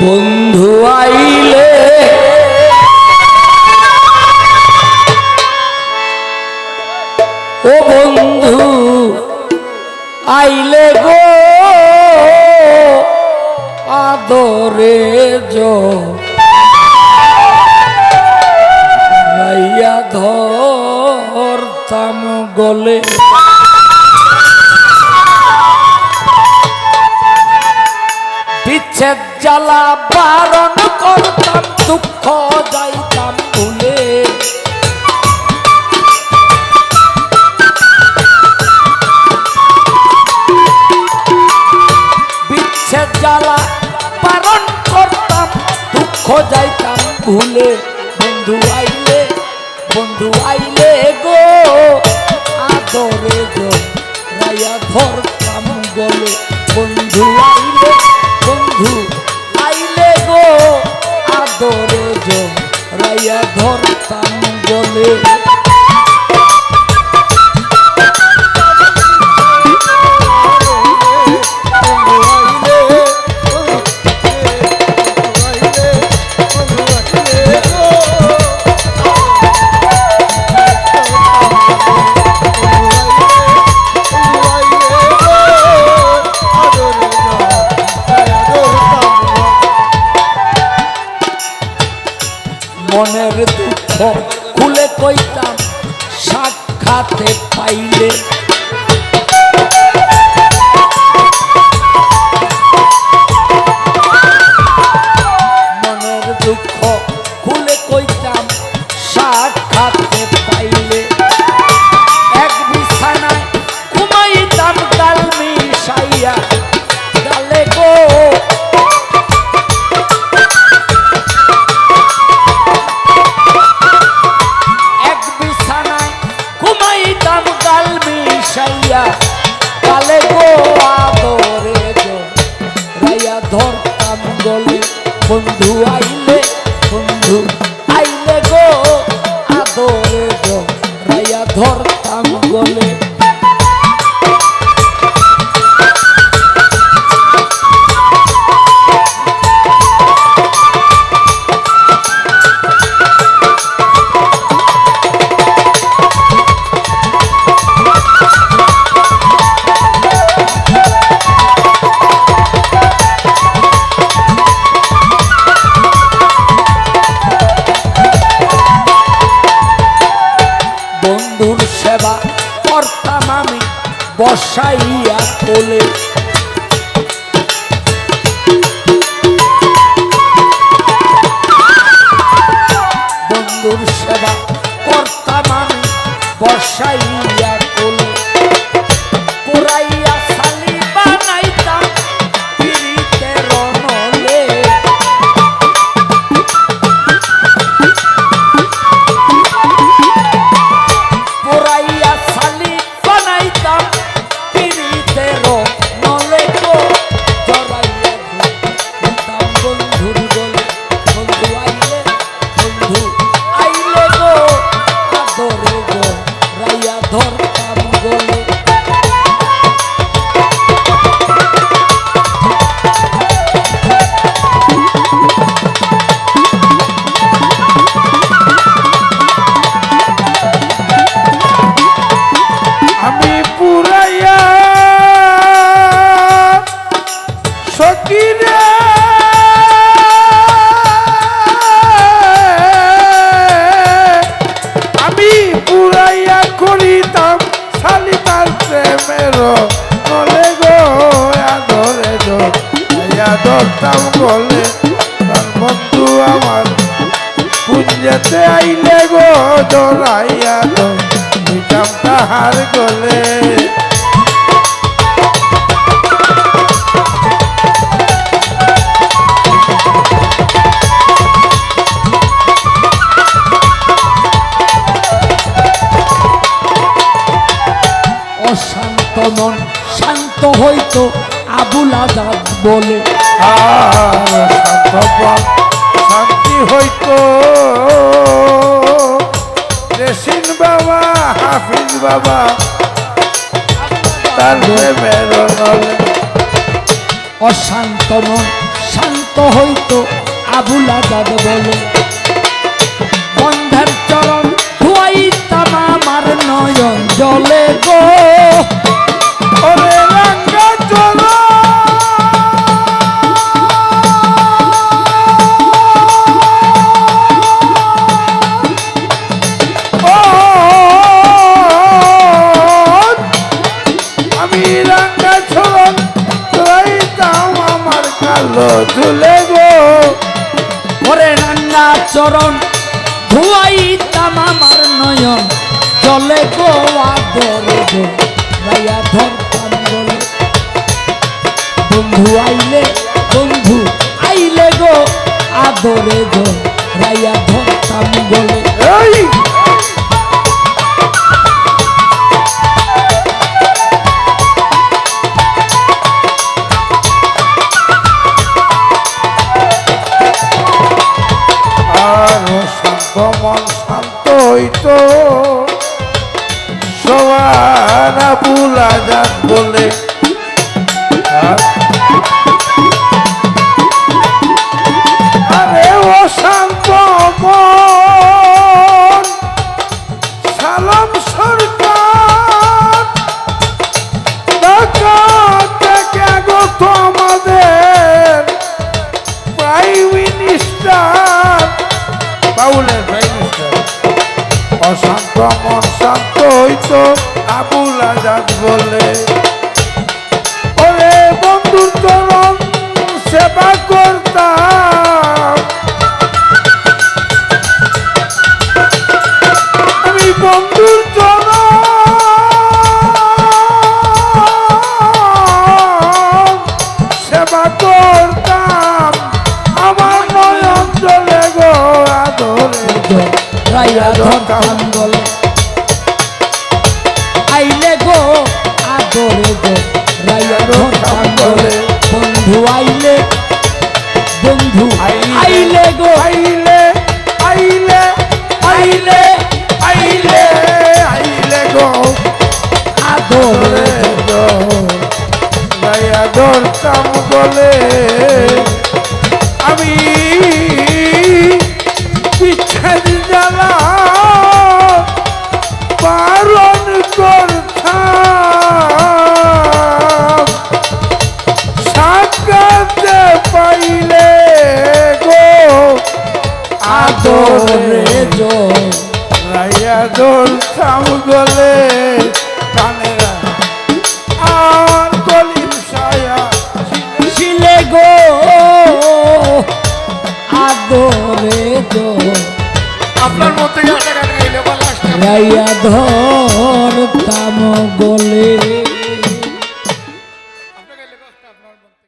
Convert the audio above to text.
বন্ধু আইলে ও বন্ধু আইলে গো আদরে জড়াইয়া ধরতাম গলে বিচ্ছেদ জ্বালা বারণ করতাম দুঃখ যাইতাম ভুলে বিচ্ছেদ জ্বালা বারণ করতাম দুঃখ যাইতাম ভুলে বন্ধু আইলে গো আদরে জড়াইয়া ধরতাম গলে বন্ধু আইলে গো আদরে জড়াইয়া ধরতাম গলে মনের দুঃখ খুলে কইতাম সাক্ষাতে পাইলে মনের দুঃখ খুলে কইতাম সাক্ষাতে পাইলে এক বিছানায় ঘুমাইতাম গাল মিশাইয়া গালে গো কালে গো আদরে জড়াইয়া ধরতাম গলে বন্ধু আইলে গো আদরে জড়াইয়া ধরতাম গলে বন্ধুর সেবা করতাম আমি বসাইয়া কোলে বন্ধুর সেবা করতাম আমি বসাইয়া কোলে পুরাইয়া সালি বানাইতাম পিরিতের নলে পুরাইয়া সালি বানাইতাম পিরিতের নলে গো জড়াইয়া ধরতাম বন্ধুর গলে বন্ধু আইলে গো আদরে জড়াইয়া ধরতাম গলে আমি পুরাইয়া সকিরে আমি পুরাইয়া করিতাম শালিমার প্রেমের নলে গো আদরে জড়াইয়া ধরতাম গলে তার বন্ধু আমার কুঞ্জেতে আইলে গো জড়াইয়া ধরতাম তাহার গলে অশান্ত মন শান্ত হইতো আবুল আজাদ বলে আর শান্তি হইতো রেসিন বাবা হাফিজ বাবা তার প্রেমের নলে অশান্ত মন শান্ত হইতো আবুল আজাদ বলে বন্ধের চরণ ধুয়াইতাম আমার নয়ন জলে গো ওরে রাঙ্গা চলো আমি রাঙ্গা চলন রাইতাম আমার কালো ঝুলে গো ওরে রান্না চরণ ধুয়াইতাম আমার নয়ন জলে গো আদরে গো রাইয়া ধরতাম বলে বন্ধু আইলে গো আদরে গো রাইয়া ধরতাম বলে এই মন শান্ত হইতো সবার আবুল আজাদ বলে আরে ও শান্ত মন সালাম সরকার ঢাকা থেকে আগত আমাদের প্রাইম মিনিস্টার বাউলের প্রাইম মিনিস্টার অশান্ত মন শান্ত হইতো আবুল আজাদ বলে ওরে বন্ধুর চরণ সেবা করতাম আমি বন্ধুর চরণ সেবা করতাম আমার নয়ন চলে গো আদরে রাইয়া ধরতাম বলে আইলে গো আদরে গো রাইয়া ধরতাম বলে বন্ধু আইলে গো আইলে আইলে আইলে আইলে আইলে গো আদরে গো রাইয়া ধরতাম বলে আমি পিছের জ্বালা পালন করতাম সাক্ষাতে পাইলে গো আদরে গো রাইয়া ধরতাম গলে কানেরা আর গলির ছায়া ছিলে গো আদরে গো আপনার মধ্যে গানটা গাইলে বলা রাইয়া ধরতাম গলে